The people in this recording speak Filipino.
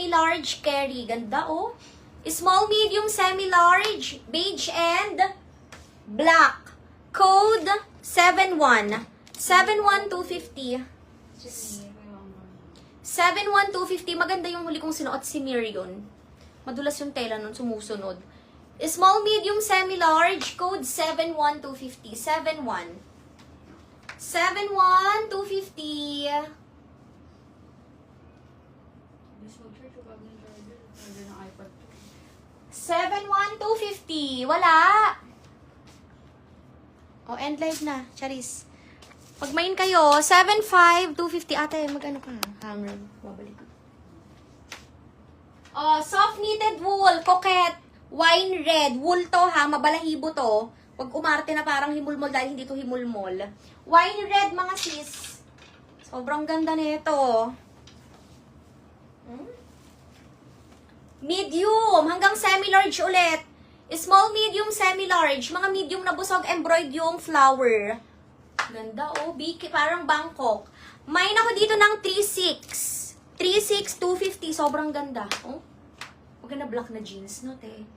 semi-large carry. Ganda, oh. Small, medium, semi-large, beige, and black. Code 71. 71250. 71250. Maganda yung huli kong sinuot, si Mirion. Madulas yung tela nun, sumusunod. Small, medium, semi-large, code 71250. 71. 71250. 71250. Wala. O, end live na. Charis. Pag main kayo, 75250. Ate, mag-ano ka? Hammer. Babalik. O, soft knitted wool. Coquette. Wine red. Wool to ha. Mabalahibo to. Huwag umarte na parang himulmol dahil hindi to himulmol. Wine red mga sis. Sobrang ganda nito. Medium. Hanggang semi-large ulit. Small, medium, semi-large. Mga medium na busog, embroidered yung flower. Ganda, oh. Biki, parang Bangkok. May ako dito ng 3.6. 3.6, 250. Sobrang ganda. Oh. Maganda black na jeans, no, te?